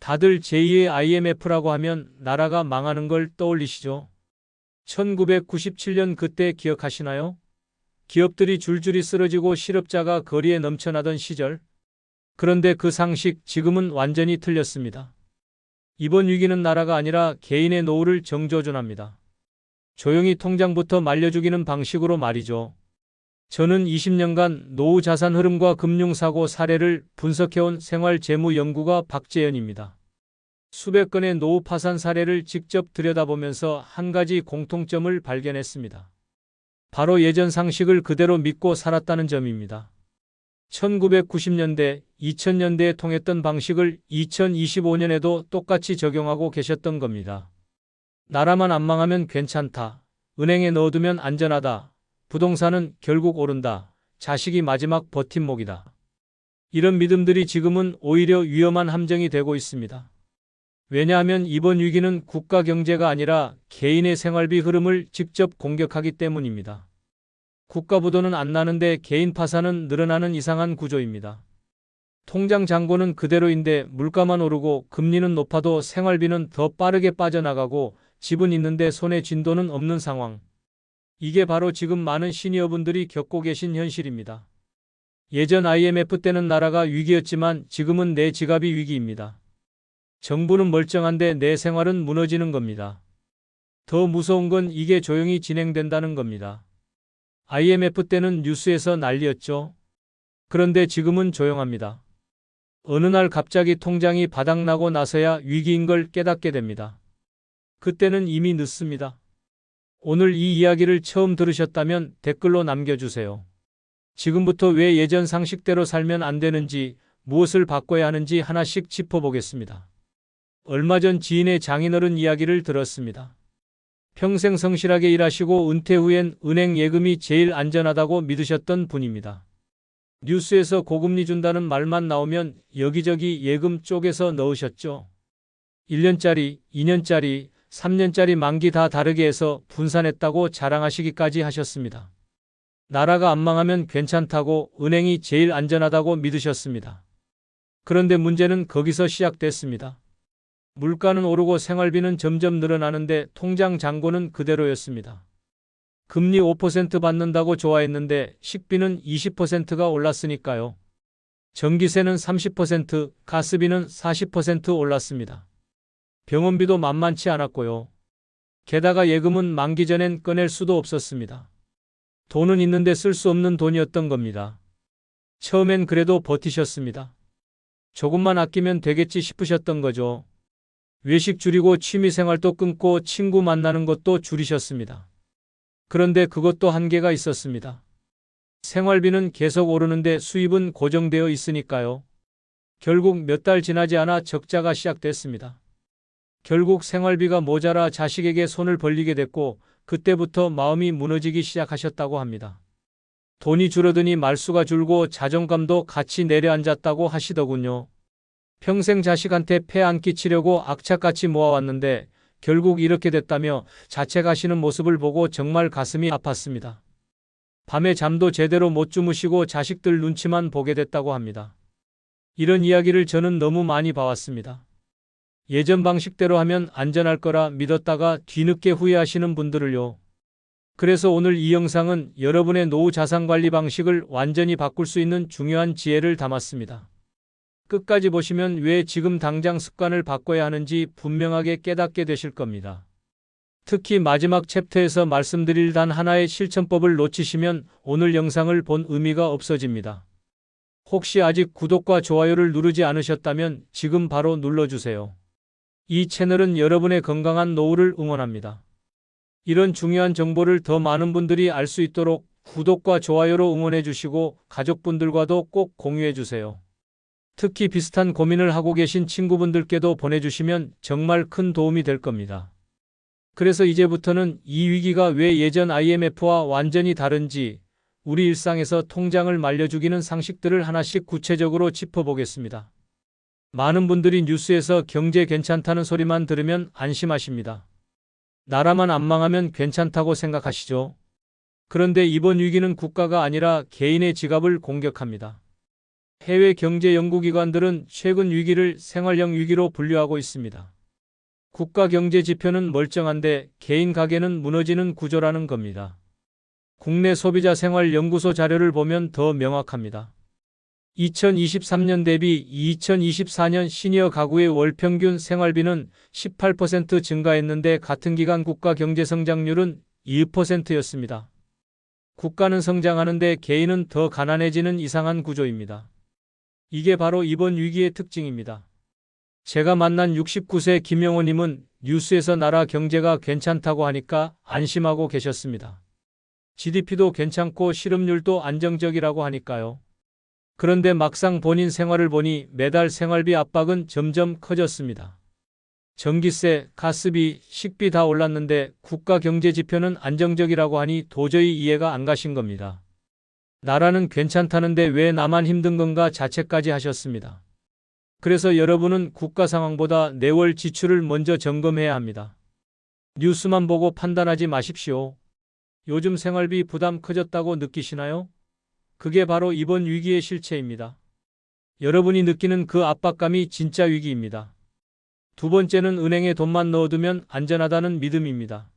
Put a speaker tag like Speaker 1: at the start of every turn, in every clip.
Speaker 1: 다들 제2의 IMF라고 하면 나라가 망하는 걸 떠올리시죠? 1997년 그때 기억하시나요? 기업들이 줄줄이 쓰러지고 실업자가 거리에 넘쳐나던 시절. 그런데 그 상식 지금은 완전히 틀렸습니다. 이번 위기는 나라가 아니라 개인의 노후를 정조준합니다. 조용히 통장부터 말려주기는 방식으로 말이죠. 저는 20년간 노후 자산 흐름과 금융사고 사례를 분석해온 생활재무연구가 박재현입니다. 수백 건의 노후 파산 사례를 직접 들여다보면서 한 가지 공통점을 발견했습니다. 바로 예전 상식을 그대로 믿고 살았다는 점입니다. 1990년대, 2000년대에 통했던 방식을 2025년에도 똑같이 적용하고 계셨던 겁니다. 나라만 안 망하면 괜찮다. 은행에 넣어두면 안전하다. 부동산은 결국 오른다. 자식이 마지막 버팀목이다. 이런 믿음들이 지금은 오히려 위험한 함정이 되고 있습니다. 왜냐하면 이번 위기는 국가 경제가 아니라 개인의 생활비 흐름을 직접 공격하기 때문입니다. 국가 부도는 안 나는데 개인 파산은 늘어나는 이상한 구조입니다. 통장 잔고는 그대로인데 물가만 오르고 금리는 높아도 생활비는 더 빠르게 빠져나가고 집은 있는데 손에 쥔 돈은 없는 상황. 이게 바로 지금 많은 시니어분들이 겪고 계신 현실입니다. 예전 IMF 때는 나라가 위기였지만 지금은 내 지갑이 위기입니다. 정부는 멀쩡한데 내 생활은 무너지는 겁니다. 더 무서운 건 이게 조용히 진행된다는 겁니다. IMF 때는 뉴스에서 난리였죠. 그런데 지금은 조용합니다. 어느 날 갑자기 통장이 바닥나고 나서야 위기인 걸 깨닫게 됩니다. 그때는 이미 늦습니다. 오늘 이 이야기를 처음 들으셨다면 댓글로 남겨주세요. 지금부터 왜 예전 상식대로 살면 안 되는지, 무엇을 바꿔야 하는지 하나씩 짚어보겠습니다. 얼마 전 지인의 장인어른 이야기를 들었습니다. 평생 성실하게 일하시고 은퇴 후엔 은행 예금이 제일 안전하다고 믿으셨던 분입니다. 뉴스에서 고금리 준다는 말만 나오면 여기저기 예금 쪼개서 넣으셨죠. 1년짜리, 2년짜리, 3년짜리 만기 다 다르게 해서 분산했다고 자랑하시기까지 하셨습니다. 나라가 안 망하면 괜찮다고 은행이 제일 안전하다고 믿으셨습니다. 그런데 문제는 거기서 시작됐습니다. 물가는 오르고 생활비는 점점 늘어나는데 통장 잔고는 그대로였습니다. 금리 5% 받는다고 좋아했는데 식비는 20%가 올랐으니까요. 전기세는 30%, 가스비는 40% 올랐습니다. 병원비도 만만치 않았고요. 게다가 예금은 만기 전엔 꺼낼 수도 없었습니다. 돈은 있는데 쓸 수 없는 돈이었던 겁니다. 처음엔 그래도 버티셨습니다. 조금만 아끼면 되겠지 싶으셨던 거죠. 외식 줄이고 취미생활도 끊고 친구 만나는 것도 줄이셨습니다. 그런데 그것도 한계가 있었습니다. 생활비는 계속 오르는데 수입은 고정되어 있으니까요. 결국 몇 달 지나지 않아 적자가 시작됐습니다. 결국 생활비가 모자라 자식에게 손을 벌리게 됐고 그때부터 마음이 무너지기 시작하셨다고 합니다. 돈이 줄어드니 말수가 줄고 자존감도 같이 내려앉았다고 하시더군요. 평생 자식한테 폐 안 끼치려고 악착같이 모아왔는데 결국 이렇게 됐다며 자책하시는 모습을 보고 정말 가슴이 아팠습니다. 밤에 잠도 제대로 못 주무시고 자식들 눈치만 보게 됐다고 합니다. 이런 이야기를 저는 너무 많이 봐왔습니다. 예전 방식대로 하면 안전할 거라 믿었다가 뒤늦게 후회하시는 분들을요. 그래서 오늘 이 영상은 여러분의 노후 자산 관리 방식을 완전히 바꿀 수 있는 중요한 지혜를 담았습니다. 끝까지 보시면 왜 지금 당장 습관을 바꿔야 하는지 분명하게 깨닫게 되실 겁니다. 특히 마지막 챕터에서 말씀드릴 단 하나의 실천법을 놓치시면 오늘 영상을 본 의미가 없어집니다. 혹시 아직 구독과 좋아요를 누르지 않으셨다면 지금 바로 눌러주세요. 이 채널은 여러분의 건강한 노후를 응원합니다. 이런 중요한 정보를 더 많은 분들이 알 수 있도록 구독과 좋아요로 응원해 주시고 가족분들과도 꼭 공유해 주세요. 특히 비슷한 고민을 하고 계신 친구분들께도 보내주시면 정말 큰 도움이 될 겁니다. 그래서 이제부터는 이 위기가 왜 예전 IMF와 완전히 다른지 우리 일상에서 통장을 말려주기는 상식들을 하나씩 구체적으로 짚어보겠습니다. 많은 분들이 뉴스에서 경제 괜찮다는 소리만 들으면 안심하십니다. 나라만 안 망하면 괜찮다고 생각하시죠? 그런데 이번 위기는 국가가 아니라 개인의 지갑을 공격합니다. 해외 경제 연구기관들은 최근 위기를 생활형 위기로 분류하고 있습니다. 국가 경제 지표는 멀쩡한데 개인 가계는 무너지는 구조라는 겁니다. 국내 소비자 생활 연구소 자료를 보면 더 명확합니다. 2023년 대비 2024년 시니어 가구의 월 평균 생활비는 18% 증가했는데 같은 기간 국가 경제 성장률은 2%였습니다. 국가는 성장하는데 개인은 더 가난해지는 이상한 구조입니다. 이게 바로 이번 위기의 특징입니다. 제가 만난 69세 김영호님은 뉴스에서 나라 경제가 괜찮다고 하니까 안심하고 계셨습니다. GDP도 괜찮고 실업률도 안정적이라고 하니까요. 그런데 막상 본인 생활을 보니 매달 생활비 압박은 점점 커졌습니다. 전기세, 가스비, 식비 다 올랐는데 국가 경제 지표는 안정적이라고 하니 도저히 이해가 안 가신 겁니다. 나라는 괜찮다는데 왜 나만 힘든 건가 자책까지 하셨습니다. 그래서 여러분은 국가 상황보다 내월 지출을 먼저 점검해야 합니다. 뉴스만 보고 판단하지 마십시오. 요즘 생활비 부담 커졌다고 느끼시나요? 그게 바로 이번 위기의 실체입니다. 여러분이 느끼는 그 압박감이 진짜 위기입니다. 두 번째는 은행에 돈만 넣어두면 안전하다는 믿음입니다.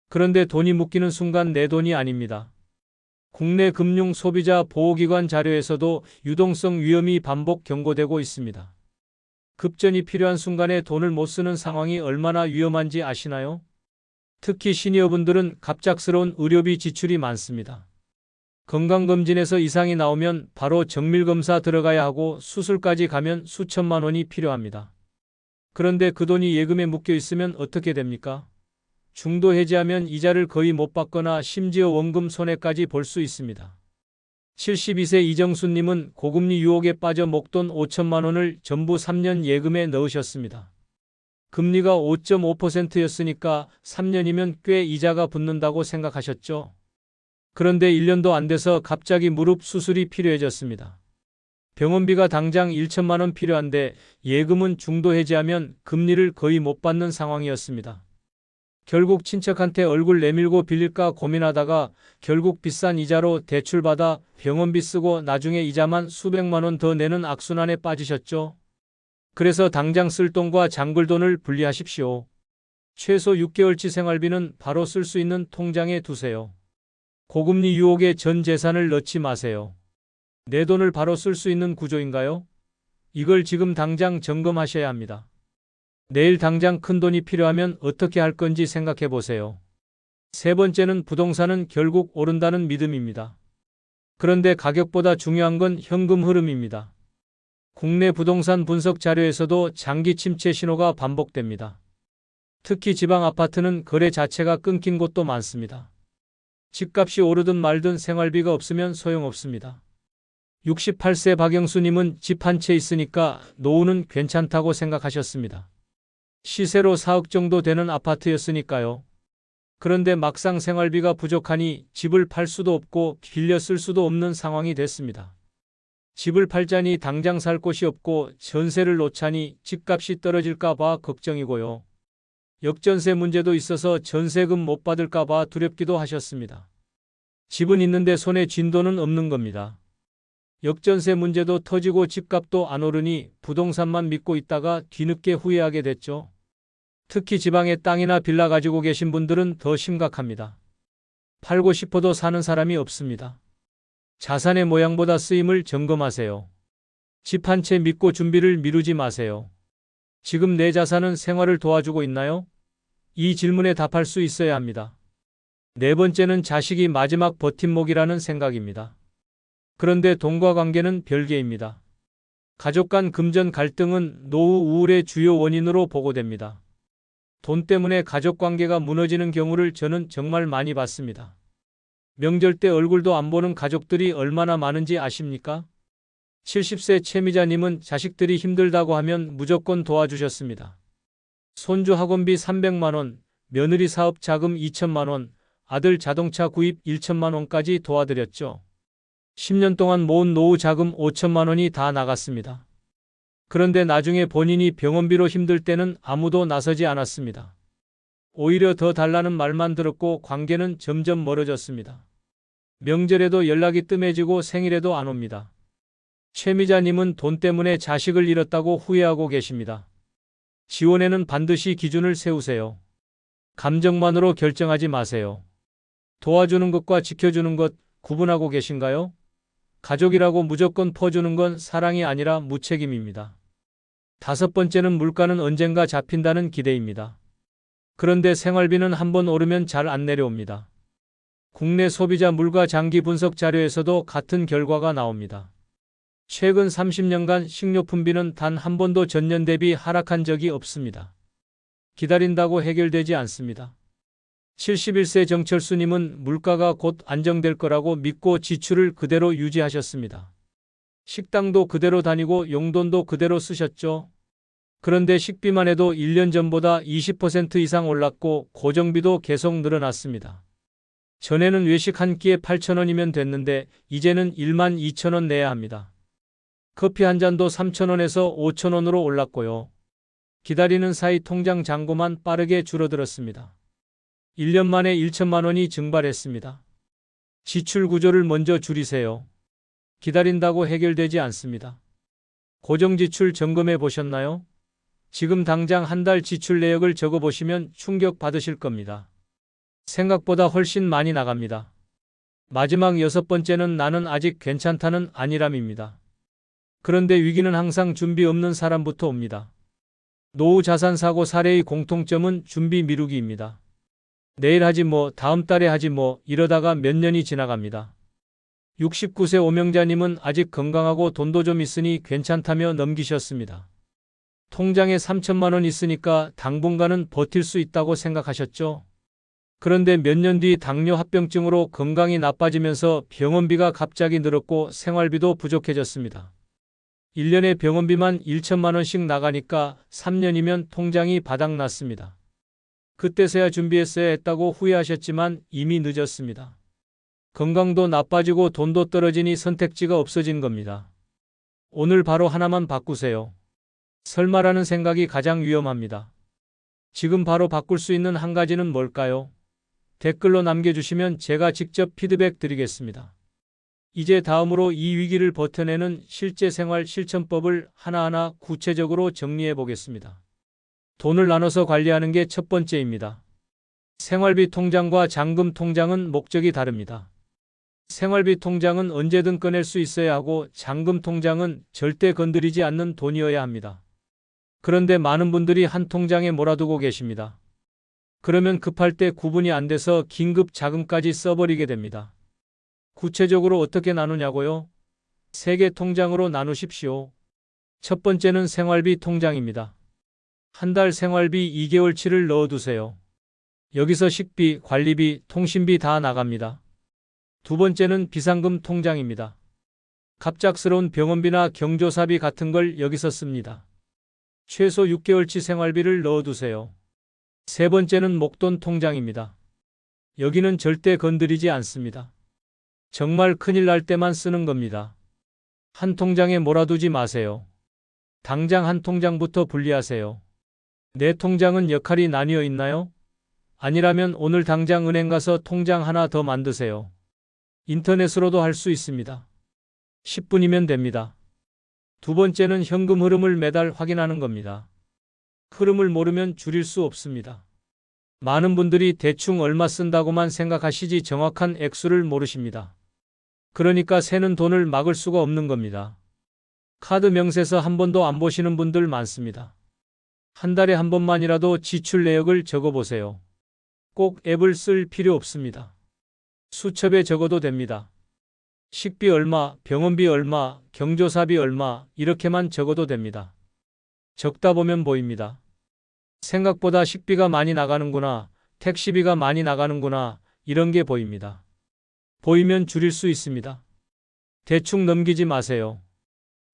Speaker 1: 그런데 돈이 묶이는 순간 내 돈이 아닙니다. 국내 금융 소비자 보호기관 자료에서도 유동성 위험이 반복 경고되고 있습니다. 급전이 필요한 순간에 돈을 못 쓰는 상황이 얼마나 위험한지 아시나요? 특히 시니어분들은 갑작스러운 의료비 지출이 많습니다. 건강검진에서 이상이 나오면 바로 정밀검사 들어가야 하고 수술까지 가면 수천만 원이 필요합니다. 그런데 그 돈이 예금에 묶여 있으면 어떻게 됩니까? 중도 해지하면 이자를 거의 못 받거나 심지어 원금 손해까지 볼 수 있습니다. 72세 이정수님은 고금리 유혹에 빠져 목돈 5천만 원을 전부 3년 예금에 넣으셨습니다. 금리가 5.5%였으니까 3년이면 꽤 이자가 붙는다고 생각하셨죠? 그런데 1년도 안 돼서 갑자기 무릎 수술이 필요해졌습니다. 병원비가 당장 1천만 원 필요한데 예금은 중도 해지하면 금리를 거의 못 받는 상황이었습니다. 결국 친척한테 얼굴 내밀고 빌릴까 고민하다가 결국 비싼 이자로 대출받아 병원비 쓰고 나중에 이자만 수백만 원 더 내는 악순환에 빠지셨죠. 그래서 당장 쓸 돈과 잠글 돈을 분리하십시오. 최소 6개월치 생활비는 바로 쓸 수 있는 통장에 두세요. 고금리 유혹에 전 재산을 넣지 마세요. 내 돈을 바로 쓸 수 있는 구조인가요? 이걸 지금 당장 점검하셔야 합니다. 내일 당장 큰 돈이 필요하면 어떻게 할 건지 생각해 보세요. 세 번째는 부동산은 결국 오른다는 믿음입니다. 그런데 가격보다 중요한 건 현금 흐름입니다. 국내 부동산 분석 자료에서도 장기 침체 신호가 반복됩니다. 특히 지방 아파트는 거래 자체가 끊긴 곳도 많습니다. 집값이 오르든 말든 생활비가 없으면 소용없습니다. 68세 박영수님은 집 한 채 있으니까 노후는 괜찮다고 생각하셨습니다. 시세로 4억 정도 되는 아파트였으니까요. 그런데 막상 생활비가 부족하니 집을 팔 수도 없고 빌려 쓸 수도 없는 상황이 됐습니다. 집을 팔자니 당장 살 곳이 없고 전세를 놓자니 집값이 떨어질까 봐 걱정이고요. 역전세 문제도 있어서 전세금 못 받을까 봐 두렵기도 하셨습니다. 집은 있는데 손에 쥔 돈은 없는 겁니다. 역전세 문제도 터지고 집값도 안 오르니 부동산만 믿고 있다가 뒤늦게 후회하게 됐죠. 특히 지방에 땅이나 빌라 가지고 계신 분들은 더 심각합니다. 팔고 싶어도 사는 사람이 없습니다. 자산의 모양보다 쓰임을 점검하세요. 집 한 채 믿고 준비를 미루지 마세요. 지금 내 자산은 생활을 도와주고 있나요? 이 질문에 답할 수 있어야 합니다. 네 번째는 자식이 마지막 버팀목이라는 생각입니다. 그런데 돈과 관계는 별개입니다. 가족 간 금전 갈등은 노후 우울의 주요 원인으로 보고됩니다. 돈 때문에 가족 관계가 무너지는 경우를 저는 정말 많이 봤습니다. 명절 때 얼굴도 안 보는 가족들이 얼마나 많은지 아십니까? 70세 최미자님은 자식들이 힘들다고 하면 무조건 도와주셨습니다. 손주 학원비 300만 원, 며느리 사업 자금 2천만 원, 아들 자동차 구입 1천만 원까지 도와드렸죠. 10년 동안 모은 노후 자금 5천만 원이 다 나갔습니다. 그런데 나중에 본인이 병원비로 힘들 때는 아무도 나서지 않았습니다. 오히려 더 달라는 말만 들었고 관계는 점점 멀어졌습니다. 명절에도 연락이 뜸해지고 생일에도 안 옵니다. 최미자님은 돈 때문에 자식을 잃었다고 후회하고 계십니다. 지원에는 반드시 기준을 세우세요. 감정만으로 결정하지 마세요. 도와주는 것과 지켜주는 것 구분하고 계신가요? 가족이라고 무조건 퍼주는 건 사랑이 아니라 무책임입니다. 다섯 번째는 물가는 언젠가 잡힌다는 기대입니다. 그런데 생활비는 한번 오르면 잘 안 내려옵니다. 국내 소비자 물가 장기 분석 자료에서도 같은 결과가 나옵니다. 최근 30년간 식료품비는 단 한 번도 전년 대비 하락한 적이 없습니다. 기다린다고 해결되지 않습니다. 71세 정철수님은 물가가 곧 안정될 거라고 믿고 지출을 그대로 유지하셨습니다. 식당도 그대로 다니고 용돈도 그대로 쓰셨죠. 그런데 식비만 해도 1년 전보다 20% 이상 올랐고 고정비도 계속 늘어났습니다. 전에는 외식 한 끼에 8,000원이면 됐는데 이제는 12,000원 내야 합니다. 커피 한 잔도 3,000원에서 5,000원으로 올랐고요. 기다리는 사이 통장 잔고만 빠르게 줄어들었습니다. 1년 만에 1천만 원이 증발했습니다. 지출 구조를 먼저 줄이세요. 기다린다고 해결되지 않습니다. 고정지출 점검해 보셨나요? 지금 당장 한 달 지출 내역을 적어보시면 충격 받으실 겁니다. 생각보다 훨씬 많이 나갑니다. 마지막 여섯 번째는 나는 아직 괜찮다는 안일함입니다. 그런데 위기는 항상 준비 없는 사람부터 옵니다. 노후 자산 사고 사례의 공통점은 준비 미루기입니다. 내일 하지 뭐, 다음 달에 하지 뭐 이러다가 몇 년이 지나갑니다. 69세 오명자님은 아직 건강하고 돈도 좀 있으니 괜찮다며 넘기셨습니다. 통장에 3천만 원 있으니까 당분간은 버틸 수 있다고 생각하셨죠? 그런데 몇 년 뒤 당뇨 합병증으로 건강이 나빠지면서 병원비가 갑자기 늘었고 생활비도 부족해졌습니다. 1년에 병원비만 1천만 원씩 나가니까 3년이면 통장이 바닥났습니다. 그때서야 준비했어야 했다고 후회하셨지만 이미 늦었습니다. 건강도 나빠지고 돈도 떨어지니 선택지가 없어진 겁니다. 오늘 바로 하나만 바꾸세요. 설마라는 생각이 가장 위험합니다. 지금 바로 바꿀 수 있는 한 가지는 뭘까요? 댓글로 남겨주시면 제가 직접 피드백 드리겠습니다. 이제 다음으로 이 위기를 버텨내는 실제 생활 실천법을 하나하나 구체적으로 정리해 보겠습니다. 돈을 나눠서 관리하는 게 첫 번째입니다. 생활비 통장과 잔금 통장은 목적이 다릅니다. 생활비 통장은 언제든 꺼낼 수 있어야 하고 잔금 통장은 절대 건드리지 않는 돈이어야 합니다. 그런데 많은 분들이 한 통장에 몰아두고 계십니다. 그러면 급할 때 구분이 안 돼서 긴급 자금까지 써버리게 됩니다. 구체적으로 어떻게 나누냐고요? 3개 통장으로 나누십시오. 첫 번째는 생활비 통장입니다. 한 달 생활비 2개월치를 넣어두세요. 여기서 식비, 관리비, 통신비 다 나갑니다. 두 번째는 비상금 통장입니다. 갑작스러운 병원비나 경조사비 같은 걸 여기서 씁니다. 최소 6개월치 생활비를 넣어두세요. 세 번째는 목돈 통장입니다. 여기는 절대 건드리지 않습니다. 정말 큰일 날 때만 쓰는 겁니다. 한 통장에 몰아두지 마세요. 당장 한 통장부터 분리하세요. 내 통장은 역할이 나뉘어 있나요? 아니라면 오늘 당장 은행 가서 통장 하나 더 만드세요. 인터넷으로도 할 수 있습니다. 10분이면 됩니다. 두 번째는 현금 흐름을 매달 확인하는 겁니다. 흐름을 모르면 줄일 수 없습니다. 많은 분들이 대충 얼마 쓴다고만 생각하시지 정확한 액수를 모르십니다. 그러니까 새는 돈을 막을 수가 없는 겁니다. 카드 명세서 한 번도 안 보시는 분들 많습니다. 한 달에 한 번만이라도 지출 내역을 적어보세요. 꼭 앱을 쓸 필요 없습니다. 수첩에 적어도 됩니다. 식비 얼마, 병원비 얼마, 경조사비 얼마 이렇게만 적어도 됩니다. 적다 보면 보입니다. 생각보다 식비가 많이 나가는구나, 택시비가 많이 나가는구나 이런 게 보입니다. 보이면 줄일 수 있습니다. 대충 넘기지 마세요.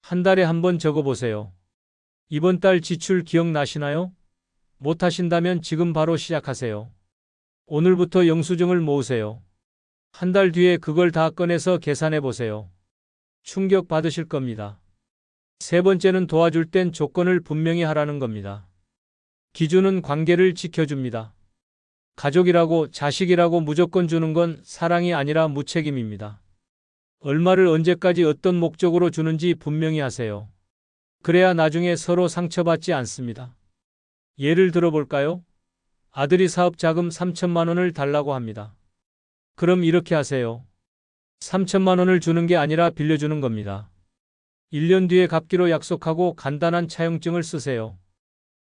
Speaker 1: 한 달에 한 번 적어보세요. 이번 달 지출 기억나시나요? 못하신다면 지금 바로 시작하세요. 오늘부터 영수증을 모으세요. 한 달 뒤에 그걸 다 꺼내서 계산해 보세요. 충격 받으실 겁니다. 세 번째는 도와줄 땐 조건을 분명히 하라는 겁니다. 기준은 관계를 지켜줍니다. 가족이라고 자식이라고 무조건 주는 건 사랑이 아니라 무책임입니다. 얼마를 언제까지 어떤 목적으로 주는지 분명히 하세요. 그래야 나중에 서로 상처받지 않습니다. 예를 들어볼까요? 아들이 사업 자금 3천만 원을 달라고 합니다. 그럼 이렇게 하세요. 3천만 원을 주는 게 아니라 빌려주는 겁니다. 1년 뒤에 갚기로 약속하고 간단한 차용증을 쓰세요.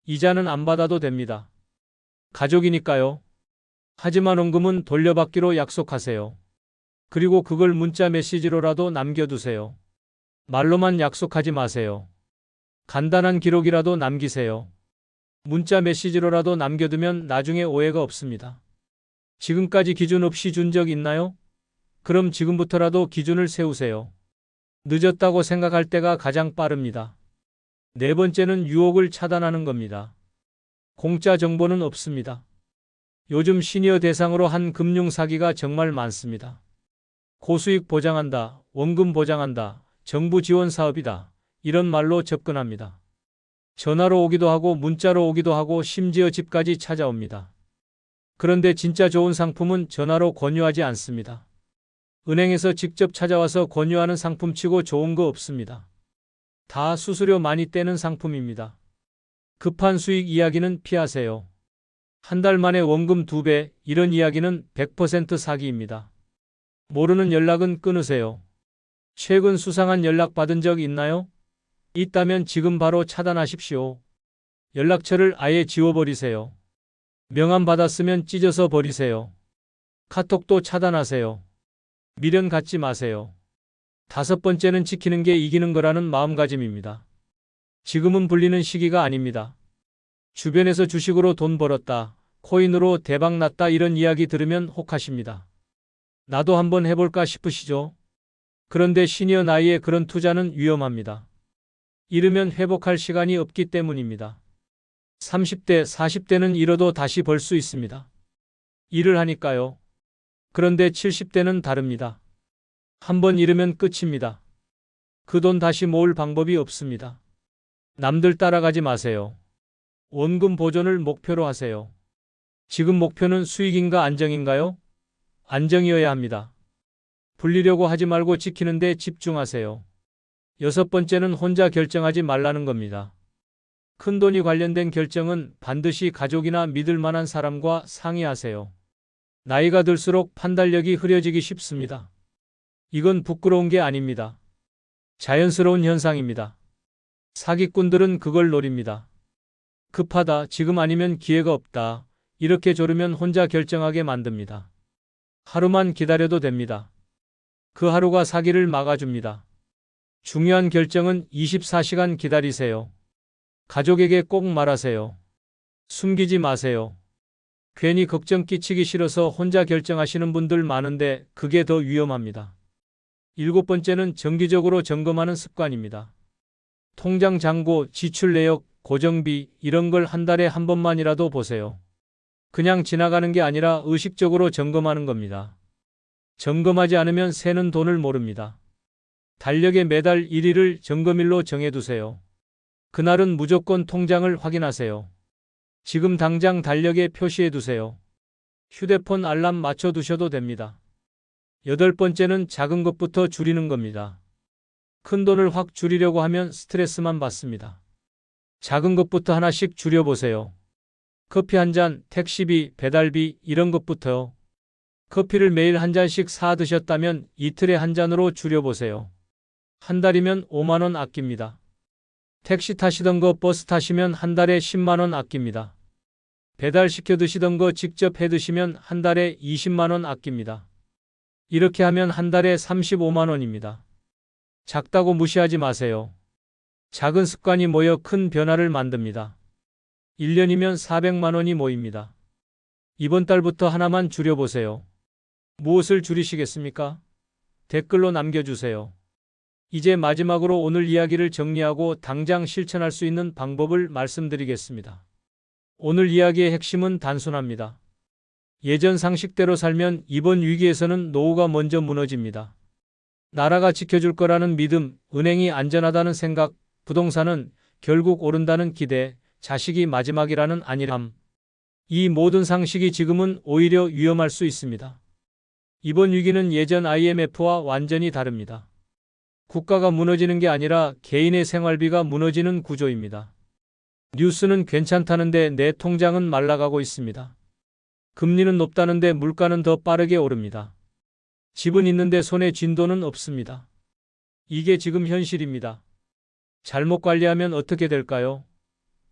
Speaker 1: 이자는 안 받아도 됩니다. 가족이니까요. 하지만 원금은 돌려받기로 약속하세요. 그리고 그걸 문자 메시지로라도 남겨두세요. 말로만 약속하지 마세요. 간단한 기록이라도 남기세요. 문자 메시지로라도 남겨두면 나중에 오해가 없습니다. 지금까지 기준 없이 준 적 있나요? 그럼 지금부터라도 기준을 세우세요. 늦었다고 생각할 때가 가장 빠릅니다. 네 번째는 유혹을 차단하는 겁니다. 공짜 정보는 없습니다. 요즘 시니어 대상으로 한 금융 사기가 정말 많습니다. 고수익 보장한다, 원금 보장한다, 정부 지원 사업이다. 이런 말로 접근합니다. 전화로 오기도 하고 문자로 오기도 하고 심지어 집까지 찾아옵니다. 그런데 진짜 좋은 상품은 전화로 권유하지 않습니다. 은행에서 직접 찾아와서 권유하는 상품치고 좋은 거 없습니다. 다 수수료 많이 떼는 상품입니다. 급한 수익 이야기는 피하세요. 한 달 만에 원금 2배, 이런 이야기는 100% 사기입니다. 모르는 연락은 끊으세요. 최근 수상한 연락 받은 적 있나요? 있다면 지금 바로 차단하십시오. 연락처를 아예 지워버리세요. 명함 받았으면 찢어서 버리세요. 카톡도 차단하세요. 미련 갖지 마세요. 다섯 번째는 지키는 게 이기는 거라는 마음가짐입니다. 지금은 불리는 시기가 아닙니다. 주변에서 주식으로 돈 벌었다, 코인으로 대박 났다 이런 이야기 들으면 혹하십니다. 나도 한번 해볼까 싶으시죠? 그런데 시니어 나이에 그런 투자는 위험합니다. 잃으면 회복할 시간이 없기 때문입니다. 30대, 40대는 잃어도 다시 벌 수 있습니다. 일을 하니까요. 그런데 70대는 다릅니다. 한번 잃으면 끝입니다. 그 돈 다시 모을 방법이 없습니다. 남들 따라가지 마세요. 원금 보존을 목표로 하세요. 지금 목표는 수익인가 안정인가요? 안정이어야 합니다. 불리려고 하지 말고 지키는 데 집중하세요. 여섯 번째는 혼자 결정하지 말라는 겁니다. 큰돈이 관련된 결정은 반드시 가족이나 믿을 만한 사람과 상의하세요. 나이가 들수록 판단력이 흐려지기 쉽습니다. 이건 부끄러운 게 아닙니다. 자연스러운 현상입니다. 사기꾼들은 그걸 노립니다. 급하다, 지금 아니면 기회가 없다. 이렇게 조르면 혼자 결정하게 만듭니다. 하루만 기다려도 됩니다. 그 하루가 사기를 막아줍니다. 중요한 결정은 24시간 기다리세요. 가족에게 꼭 말하세요. 숨기지 마세요. 괜히 걱정 끼치기 싫어서 혼자 결정하시는 분들 많은데 그게 더 위험합니다. 일곱 번째는 정기적으로 점검하는 습관입니다. 통장 잔고, 지출 내역, 고정비 이런 걸 한 달에 한 번만이라도 보세요. 그냥 지나가는 게 아니라 의식적으로 점검하는 겁니다. 점검하지 않으면 새는 돈을 모릅니다. 달력에 매달 1일을 점검일로 정해두세요. 그날은 무조건 통장을 확인하세요. 지금 당장 달력에 표시해두세요. 휴대폰 알람 맞춰두셔도 됩니다. 여덟 번째는 작은 것부터 줄이는 겁니다. 큰 돈을 확 줄이려고 하면 스트레스만 받습니다. 작은 것부터 하나씩 줄여보세요. 커피 한 잔, 택시비, 배달비 이런 것부터요. 커피를 매일 한 잔씩 사 드셨다면 이틀에 한 잔으로 줄여보세요. 한 달이면 5만 원 아낍니다. 택시 타시던 거 버스 타시면 한 달에 10만 원 아낍니다. 배달시켜 드시던 거 직접 해 드시면 한 달에 20만 원 아낍니다. 이렇게 하면 한 달에 35만 원입니다. 작다고 무시하지 마세요. 작은 습관이 모여 큰 변화를 만듭니다. 1년이면 400만 원이 모입니다. 이번 달부터 하나만 줄여보세요. 무엇을 줄이시겠습니까? 댓글로 남겨주세요. 이제 마지막으로 오늘 이야기를 정리하고 당장 실천할 수 있는 방법을 말씀드리겠습니다. 오늘 이야기의 핵심은 단순합니다. 예전 상식대로 살면 이번 위기에서는 노후가 먼저 무너집니다. 나라가 지켜줄 거라는 믿음, 은행이 안전하다는 생각, 부동산은 결국 오른다는 기대, 자식이 마지막이라는 안일함. 이 모든 상식이 지금은 오히려 위험할 수 있습니다. 이번 위기는 예전 IMF와 완전히 다릅니다. 국가가 무너지는 게 아니라 개인의 생활비가 무너지는 구조입니다. 뉴스는 괜찮다는데 내 통장은 말라가고 있습니다. 금리는 높다는데 물가는 더 빠르게 오릅니다. 집은 있는데 손에 쥔 돈은 없습니다. 이게 지금 현실입니다. 잘못 관리하면 어떻게 될까요?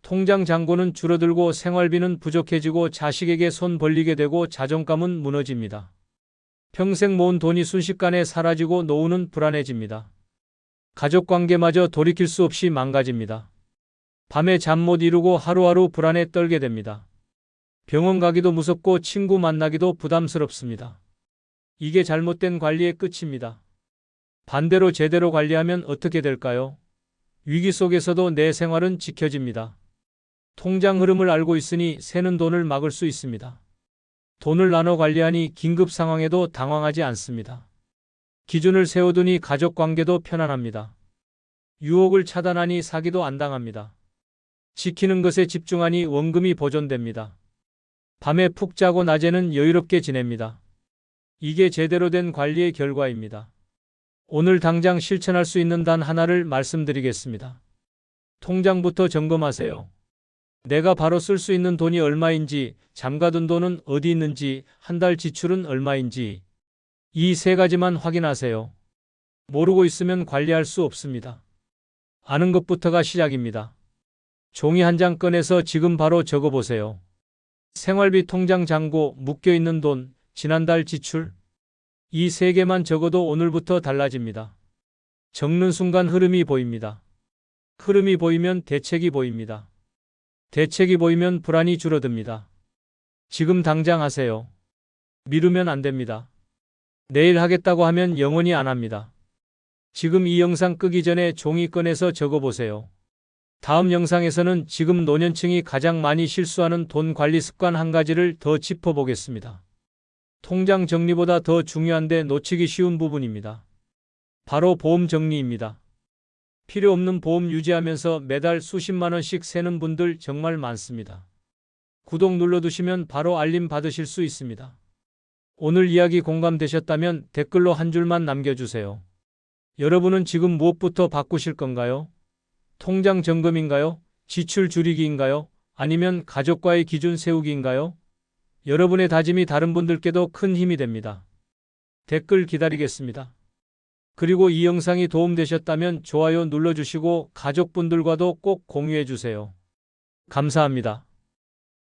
Speaker 1: 통장 잔고는 줄어들고 생활비는 부족해지고 자식에게 손 벌리게 되고 자존감은 무너집니다. 평생 모은 돈이 순식간에 사라지고 노후는 불안해집니다. 가족관계마저 돌이킬 수 없이 망가집니다. 밤에 잠 못 이루고 하루하루 불안에 떨게 됩니다. 병원 가기도 무섭고 친구 만나기도 부담스럽습니다. 이게 잘못된 관리의 끝입니다. 반대로 제대로 관리하면 어떻게 될까요? 위기 속에서도 내 생활은 지켜집니다. 통장 흐름을 알고 있으니 새는 돈을 막을 수 있습니다. 돈을 나눠 관리하니 긴급 상황에도 당황하지 않습니다. 기준을 세워두니 가족 관계도 편안합니다. 유혹을 차단하니 사기도 안 당합니다. 지키는 것에 집중하니 원금이 보존됩니다. 밤에 푹 자고 낮에는 여유롭게 지냅니다. 이게 제대로 된 관리의 결과입니다. 오늘 당장 실천할 수 있는 단 하나를 말씀드리겠습니다. 통장부터 점검하세요. 내가 바로 쓸 수 있는 돈이 얼마인지, 잠가둔 돈은 어디 있는지, 한 달 지출은 얼마인지. 이 세 가지만 확인하세요. 모르고 있으면 관리할 수 없습니다. 아는 것부터가 시작입니다. 종이 한 장 꺼내서 지금 바로 적어보세요. 생활비 통장 잔고, 묶여있는 돈, 지난달 지출. 이 세 개만 적어도 오늘부터 달라집니다. 적는 순간 흐름이 보입니다. 흐름이 보이면 대책이 보입니다. 대책이 보이면 불안이 줄어듭니다. 지금 당장 하세요. 미루면 안 됩니다. 내일 하겠다고 하면 영원히 안 합니다. 지금 이 영상 끄기 전에 종이 꺼내서 적어보세요. 다음 영상에서는 지금 노년층이 가장 많이 실수하는 돈 관리 습관 한 가지를 더 짚어보겠습니다. 통장 정리보다 더 중요한데 놓치기 쉬운 부분입니다. 바로 보험 정리입니다. 필요 없는 보험 유지하면서 매달 수십만 원씩 새는 분들 정말 많습니다. 구독 눌러두시면 바로 알림 받으실 수 있습니다. 오늘 이야기 공감되셨다면 댓글로 한 줄만 남겨주세요. 여러분은 지금 무엇부터 바꾸실 건가요? 통장 점검인가요? 지출 줄이기인가요? 아니면 가족과의 기준 세우기인가요? 여러분의 다짐이 다른 분들께도 큰 힘이 됩니다. 댓글 기다리겠습니다. 그리고 이 영상이 도움되셨다면 좋아요 눌러주시고 가족분들과도 꼭 공유해주세요. 감사합니다.